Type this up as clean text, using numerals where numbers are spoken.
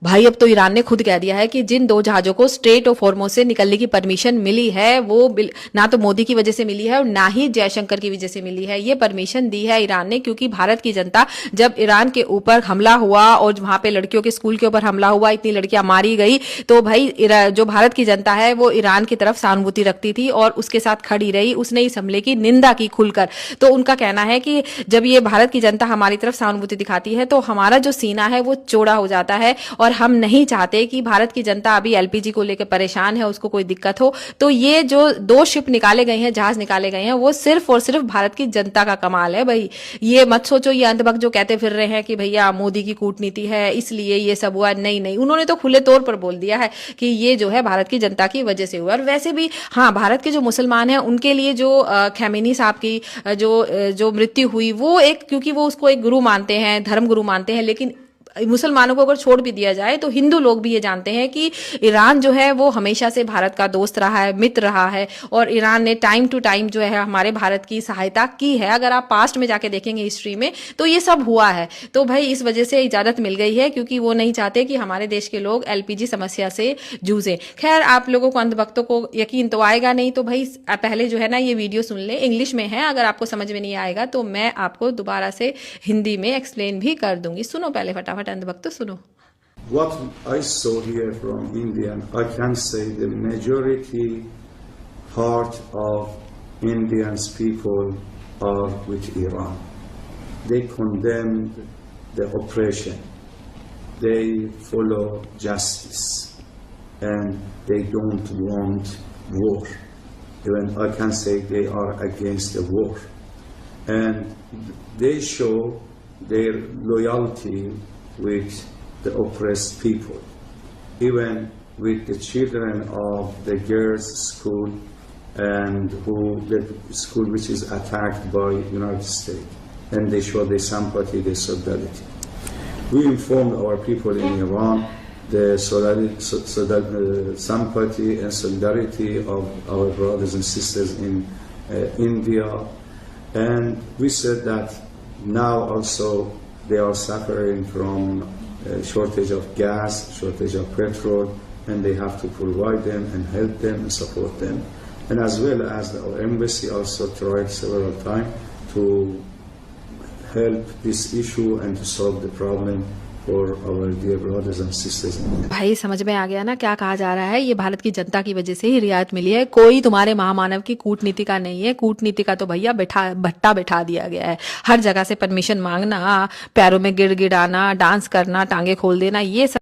भाई अब तो ईरान ने खुद कह दिया है कि जिन दो जहाजों को स्ट्रेट ऑफ हॉर्मुज से निकलने की परमिशन मिली है वो ना तो मोदी की वजह से मिली है और ना ही जयशंकर की वजह से मिली है। ये परमिशन दी है ईरान ने क्योंकि भारत की जनता, जब ईरान के ऊपर हमला हुआ और वहां पे लड़कियों के स्कूल के ऊपर हमला हुआ, इतनी लड़कियां मारी गई, तो भाई जो भारत की जनता है वो ईरान की तरफ सहानुभूति रखती थी और उसके साथ खड़ी रही। उसने इस हमले की निंदा की खुलकर। तो उनका कहना है कि जब ये भारत की जनता हमारी तरफ सहानुभूति दिखाती है तो हमारा जो सीना है वो चौड़ा हो जाता है और हम नहीं चाहते कि भारत की जनता अभी एलपीजी को लेकर परेशान है, उसको कोई दिक्कत हो। तो ये जो दो शिप निकाले गए हैं, जहाज निकाले गए हैं, वो सिर्फ और सिर्फ भारत की जनता का कमाल है भाई। ये मत सोचो ये अंधभक्त जो कहते फिर रहे हैं कि भैया मोदी की कूटनीति है इसलिए ये सब हुआ। नहीं नहीं, उन्होंने तो खुले तौर पर बोल दिया है कि ये जो है भारत की जनता की वजह से हुआ। और वैसे भी हाँ, भारत के जो मुसलमान हैं उनके लिए जो खैमेनी साहब की जो मृत्यु हुई वो एक, क्योंकि वो उसको एक गुरु मानते हैं, धर्म गुरु मानते हैं, लेकिन मुसलमानों को अगर छोड़ भी दिया जाए तो हिंदू लोग भी ये जानते हैं कि ईरान जो है वो हमेशा से भारत का दोस्त रहा है, मित्र रहा है और ईरान ने टाइम टू टाइम जो है हमारे भारत की सहायता की है। अगर आप पास्ट में जाके देखेंगे हिस्ट्री में तो ये सब हुआ है। तो भाई इस वजह से इजाजत मिल गई है क्योंकि वो नहीं चाहते कि हमारे देश के लोग एलपीजी समस्या से जूझे। खैर, आप लोगों को, अंधभक्तों को यकीन तो आएगा नहीं, तो भाई पहले जो है ना ये वीडियो सुन ले, इंग्लिश में है। अगर आपको समझ में नहीं आएगा तो मैं आपको दोबारा से हिंदी में एक्सप्लेन भी कर दूंगी। सुनो पहले फटाफट, अंधभक्त सुनो। What I saw here from India, I can say the majority part of Indians people are with Iran. They condemned the oppression. They follow justice and they don't want war. Even I can say they are against the war. And they show their loyalty with the oppressed people, even with the children of the girls' school and the school which is attacked by United States, and they show their sympathy, their solidarity. We informed our people in Iran the sympathy and solidarity of our brothers and sisters in India, and we said that now also they are suffering from shortage of gas, shortage of petrol, and they have to provide them and help them and support them. And as well as our embassy also tried several times to help this issue and to solve the problem for our dear brothers and sisters. भाई समझ में आ गया ना क्या कहा जा रहा है? ये भारत की जनता की वजह से ही रियायत मिली है, कोई तुम्हारे महामानव की कूटनीति का नहीं है। कूटनीति का तो भैया भट्टा बैठा दिया गया है। हर जगह से परमिशन मांगना, पैरों में गिड़गिड़ाना, डांस करना, टांगे खोल देना, ये सब